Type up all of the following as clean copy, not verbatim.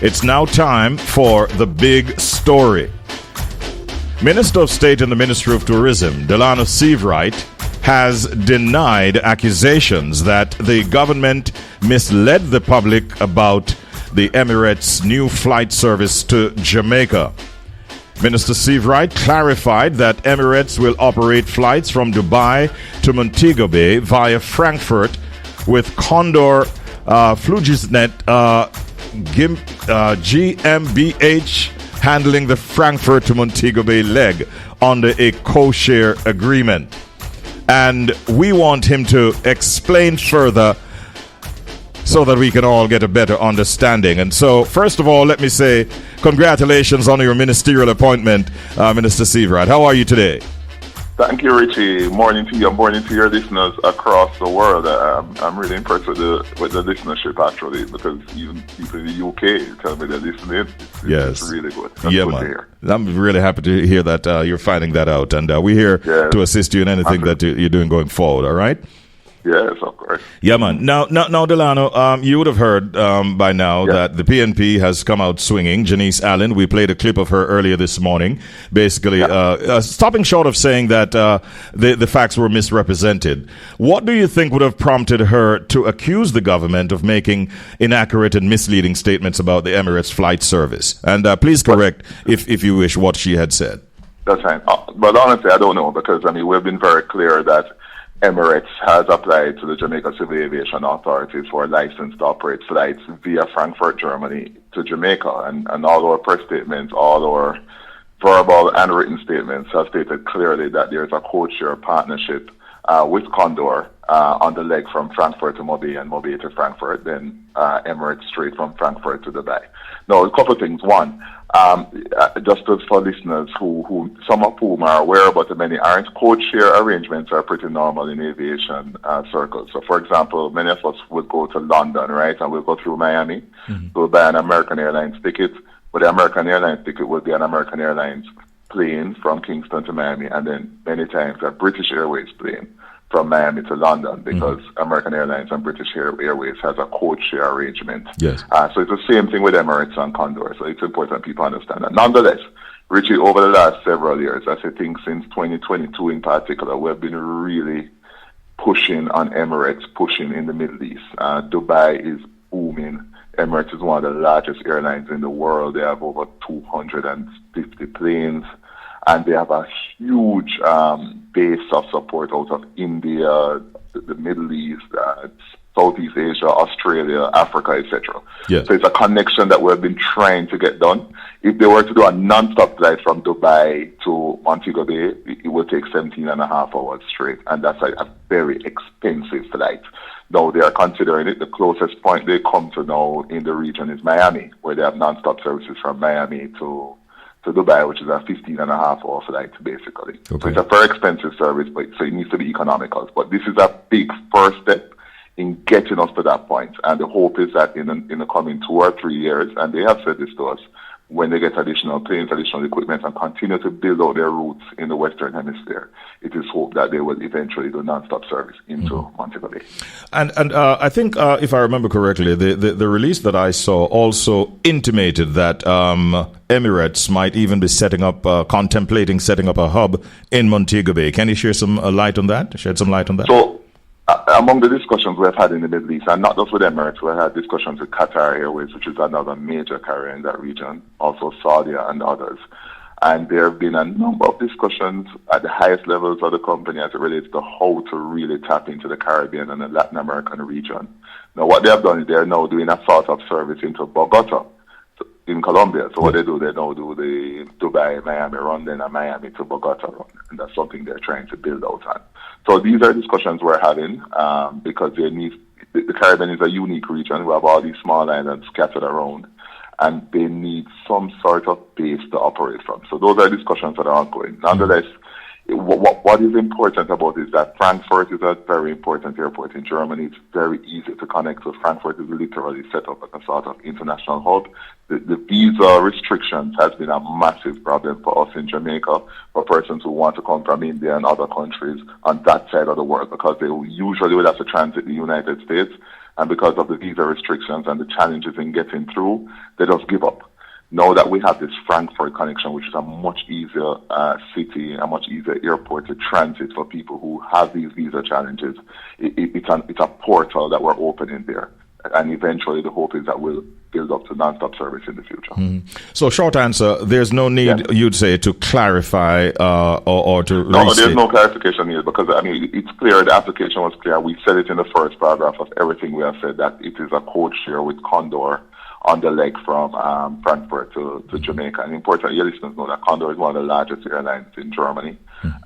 It's now time for the big story. Minister of State in the Ministry of Tourism, Delano Seivwright, has denied accusations that the government misled the public about the Emirates' new flight service to Jamaica. Minister Seivwright clarified that Emirates will operate flights from Dubai to Montego Bay via Frankfurt with Condor Flugisnet GmbH handling the Frankfurt to Montego Bay leg under a codeshare agreement. And we want him to explain further so that we can all get a better understanding. And so, first of all, let me say congratulations on your ministerial appointment, Minister Seivwright. How are you today? Thank you, Richie. Morning to you. Morning to your listeners across the world. I'm really impressed with the listenership, actually, because even people in the UK tell me they're listening. It's really good. That's good to hear. I'm really happy to hear that you're finding that out. And we're here to assist you in anything that you're doing going forward, all right? Yes, of course. Yeah, man. Now, Delano, you would have heard by now that the PNP has come out swinging. Janice Allen, we played a clip of her earlier this morning, basically stopping short of saying that the facts were misrepresented. What do you think would have prompted her to accuse the government of making inaccurate and misleading statements about the Emirates flight service? And please correct, if you wish, what she had said. That's fine. But honestly, I don't know, because, we've been very clear that Emirates has applied to the Jamaica Civil Aviation Authority for a license to operate flights via Frankfurt, Germany to Jamaica. And all our press statements, all our verbal and written statements have stated clearly that there's a codeshare partnership with Condor on the leg from Frankfurt to Mobay and Mobay to Frankfurt, then Emirates straight from Frankfurt to Dubai. Now, a couple of things. One, just for listeners who some of whom are aware, but many aren't, codeshare arrangements are pretty normal in aviation circles. So, for example, many of us would go to London, right, and we'll go through Miami. We'll buy an American Airlines ticket, but the American Airlines ticket will be an American Airlines plane from Kingston to Miami, and then many times a British Airways plane from Miami to London, because American Airlines and British Airways has a codeshare arrangement. Yes. So it's the same thing with Emirates and Condor. So it's important people understand that. Nonetheless, Richie, over the last several years, I think since 2022 in particular, we've been really pushing on Emirates, pushing in the Middle East. Dubai is booming. Emirates is one of the largest airlines in the world. They have over 250 planes. And they have a huge base of support out of India, the Middle East, Southeast Asia, Australia, Africa, etc. Yes. So it's a connection that we've been trying to get done. If they were to do a non-stop flight from Dubai to Montego Bay, it would take 17 and a half hours straight. And that's a very expensive flight. Now they are considering it. The closest point they come to now in the region is Miami, where they have non-stop services from Miami to Dubai, which is a 15 and a half hour flight, basically. Okay. So it's a very expensive service, so it needs to be economical. But this is a big first step in getting us to that point. And the hope is that in the coming 2 or 3 years, and they have said this to us, when they get additional planes, additional equipment, and continue to build out their routes in the Western Hemisphere, it is hoped that they will eventually do non-stop service into Montego Bay. And I think, if I remember correctly, the release that I saw also intimated that Emirates might even be contemplating setting up a hub in Montego Bay. Can you share some light on that? Shed some light on that? So, among the discussions we've had in the Middle East, and not just with Emirates, we've had discussions with Qatar Airways, which is another major carrier in that region, also Saudi and others. And there have been a number of discussions at the highest levels of the company as it relates to how to really tap into the Caribbean and the Latin American region. Now, what they have done is they're now doing a sort of service into Bogota in Colombia. So what they do, they now do the Dubai-Miami run, then a Miami to Bogota run. And that's something they're trying to build out on. So these are discussions we're having because the Caribbean is a unique region. We have all these small islands scattered around, and they need some sort of base to operate from. So those are discussions that are ongoing. Nonetheless, what is important about it is that Frankfurt is a very important airport in Germany. It's very easy to connect to. Frankfurt is literally set up as a sort of international hub. The visa restrictions has been a massive problem for us in Jamaica, for persons who want to come from India and other countries on that side of the world, because they usually would have to transit the United States. And because of the visa restrictions and the challenges in getting through, they just give up. Now that we have this Frankfurt connection, which is a much easier city, a much easier airport to transit for people who have these visa challenges, it's a portal that we're opening there. And eventually the hope is that we'll build up to non-stop service in the future. So short answer, there's no need, you'd say, to clarify or to No, there's no clarification needed because, I mean, it's clear, the application was clear. We said it in the first paragraph of everything we have said, that it is a code share with Condor on the leg from Frankfurt to Jamaica. And important, your listeners know that Condor is one of the largest airlines in Germany,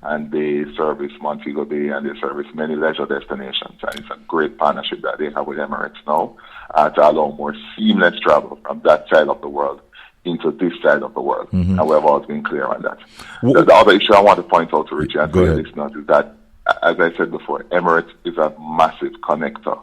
and they service Montego Bay and they service many leisure destinations. And it's a great partnership that they have with Emirates now to allow more seamless travel from that side of the world into this side of the world. And we have always been clear on that. The other issue I want to point out to Richie and to your listeners is that, as I said before, Emirates is a massive connector.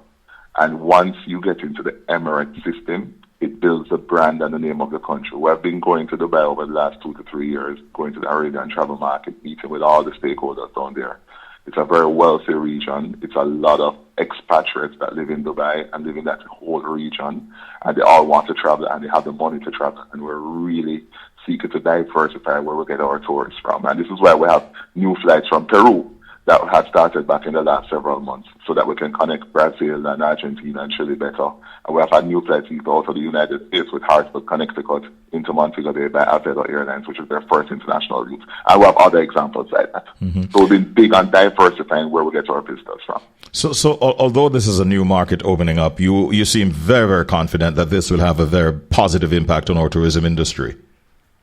And once you get into the Emirates system, it builds the brand and the name of the country. We have been going to Dubai over the last 2 to 3 years, going to the Arabian travel market, meeting with all the stakeholders down there. It's a very wealthy region. It's a lot of expatriates that live in Dubai and live in that whole region. And they all want to travel and they have the money to travel. And we're really seeking to diversify where we get our tourists from. And this is why we have new flights from Peru that had started back in the last several months so that we can connect Brazil and Argentina and Chile better. And we have had new flights out of the United States with Hartford, Connecticut into Montego Bay by Delano Airlines, which is their first international route. And we have other examples like that. So we've been big on diversifying where we get our visitors from. So although this is a new market opening up, you seem very, very confident that this will have a very positive impact on our tourism industry.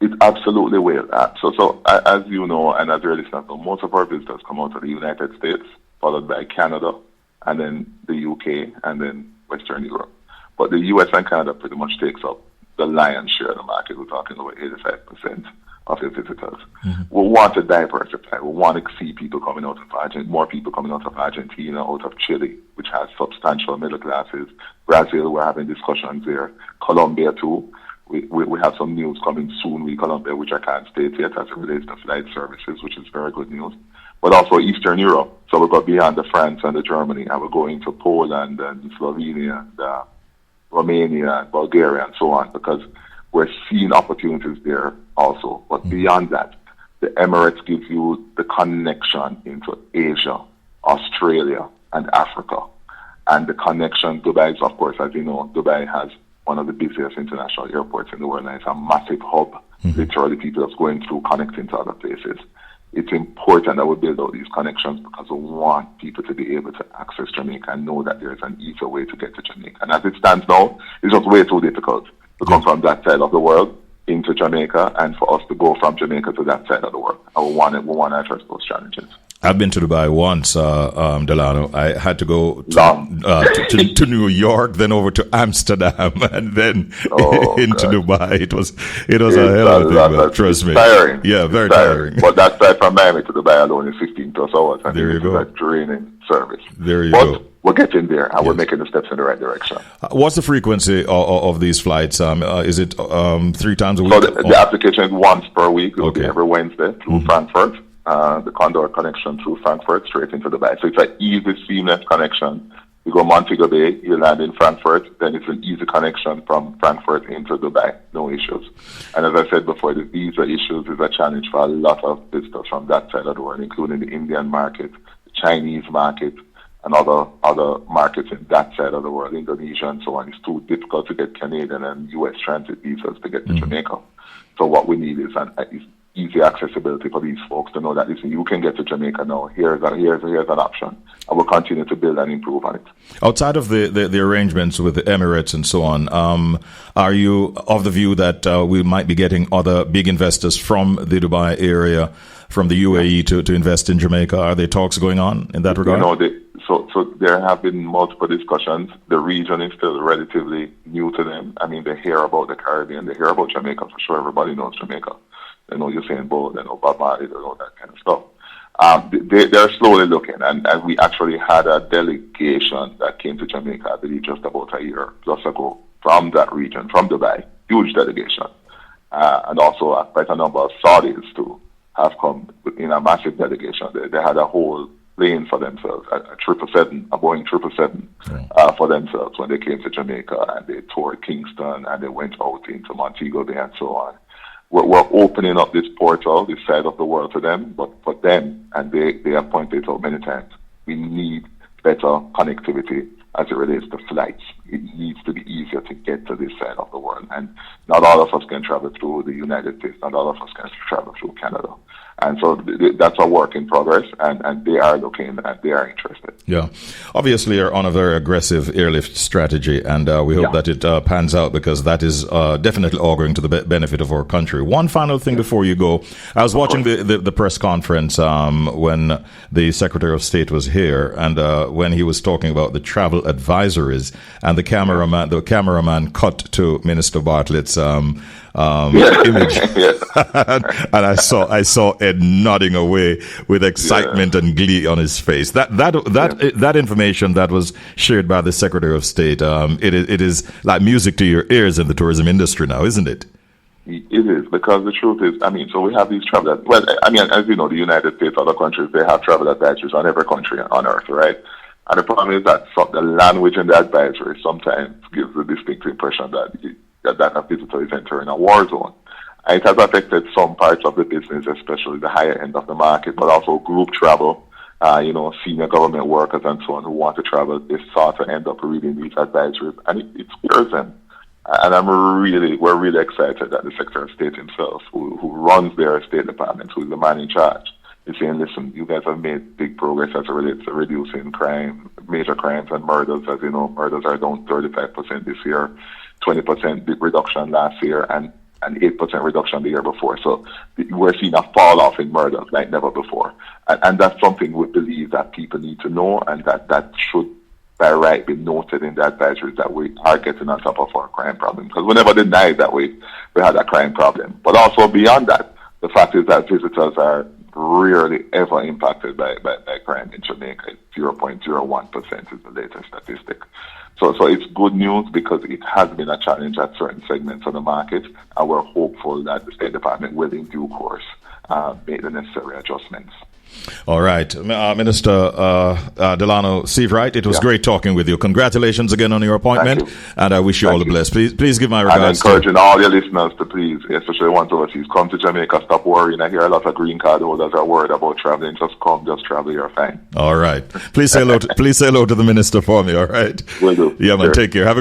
It absolutely will. So as you know, and as your listeners know, most of our visitors come out of the United States, followed by Canada, and then the UK, and then Western Europe. But the US and Canada pretty much takes up the lion's share of the market. We're talking about 85% of the visitors. We want to diversify. We want to see people coming out of Argentina, more people coming out of Argentina, out of Chile, which has substantial middle classes. Brazil, we're having discussions there. Colombia too. We have some news coming soon with Colombia, which I can't state yet as it relates to flight services, which is very good news. But also Eastern Europe. So we go beyond the France and the Germany, and we're going to Poland and Slovenia and Romania and Bulgaria and so on, because we're seeing opportunities there also. But beyond that, the Emirates gives you the connection into Asia, Australia, and Africa. And the connection, Dubai is, of course, as you know, Dubai has one of the busiest international airports in the world, and it's a massive hub. Literally, people are going through, connecting to other places. It's important that we build out these connections because we want people to be able to access Jamaica and know that there's an easier way to get to Jamaica. And as it stands now, it's just way too difficult to come from that side of the world into Jamaica and for us to go from Jamaica to that side of the world. And we want to address those challenges. I've been to Dubai once, Delano. I had to go to New York, then over to Amsterdam, and then into Dubai. It was a hell of a thing, trust me. Tiring. Yeah, very tiring. But that flight from Miami to Dubai alone is 15 plus hours. And there you go. It's a draining service. There you go. We're getting there, and we're making the steps in the right direction. What's the frequency of these flights? Is it 3 times a week? So the application is once per week. It will be every Wednesday through Frankfurt. The Condor connection through Frankfurt straight into Dubai. So it's an easy, seamless connection. You go Montego Bay, you land in Frankfurt, then it's an easy connection from Frankfurt into Dubai. No issues. And as I said before, the visa issues is a challenge for a lot of visitors from that side of the world, including the Indian market, the Chinese market, and other markets in that side of the world, Indonesia and so on. It's too difficult to get Canadian and U.S. transit visas to get to Jamaica. So what we need is easy accessibility for these folks to know that, listen, you can get to Jamaica now. Here's an option. And we'll continue to build and improve on it. Outside of the arrangements with the Emirates and so on, are you of the view that we might be getting other big investors from the Dubai area, from the UAE to invest in Jamaica? Are there talks going on in that regard? So there have been multiple discussions. The region is still relatively new to them. I mean, they hear about the Caribbean. They hear about Jamaica for sure. Everybody knows Jamaica. They know Usain Bolt, they know Bob Marley, they know that kind of stuff. They're slowly looking, and we actually had a delegation that came to Jamaica, I believe, just about a year plus ago from that region, from Dubai, huge delegation. And also quite a number of Saudis too have come in a massive delegation. They had a whole plane for themselves, a 777, a Boeing 777 for themselves when they came to Jamaica, and they toured Kingston, and they went out into Montego Bay and so on. We're opening up this portal, this side of the world to them, but for them, and they have pointed out many times, we need better connectivity as it relates to flights. It needs to be easier to get to this side of the world. And not all of us can travel through the United States. Not all of us can travel through Canada. And so that's a work in progress, and they are looking and they are interested. Yeah. Obviously, you're on a very aggressive airlift strategy, and we hope that it pans out, because that is definitely auguring to the benefit of our country. One final thing before you go. I was watching the press conference when the Secretary of State was here, and when he was talking about the travel advisories, and the cameraman cut to Minister Bartlett's image. And I saw Ed nodding away with excitement and glee on his face. That information that was shared by the Secretary of State, it is like music to your ears in the tourism industry now, isn't it? It is, because the truth is, so we have these travel, as you know, the United States, other countries, they have travel advisories on every country on earth, right? And the problem is that the language in the advisory sometimes gives the distinct impression that a visitor is entering a war zone. And it has affected some parts of the business, especially the higher end of the market, but also group travel, senior government workers and so on who want to travel. They sort of end up reading these advisories, and it scares them. And we're really excited that the Secretary of State himself, who runs their State Department, who is the man in charge, is saying, listen, you guys have made big progress as it relates to reducing crime, major crimes and murders. As you know, murders are down 35% this year, 20% reduction last year, and 8% reduction the year before. So we're seeing a fall off in murders like never before. And that's something we believe that people need to know, and that should by right be noted in the advisories, that we are getting on top of our crime problem. Because we never denied that we had a crime problem. But also beyond that, the fact is that visitors are rarely ever impacted by crime in Jamaica. 0.01% is the latest statistic. So it's good news, because it has been a challenge at certain segments of the market, and we're hopeful that the State Department will in due course make the necessary adjustments. All right. Minister Delano Seivwright, it was great talking with you. Congratulations again on your appointment, and I wish you all the best. Please give my regards. I'm encouraging all your listeners to please, especially ones overseas, come to Jamaica. Stop worrying. I hear a lot of green card holders are worried about traveling. Just come, just travel. You're fine. All right. Please say hello to the minister for me. All right. Will do. Yeah, man. Take care. Have a good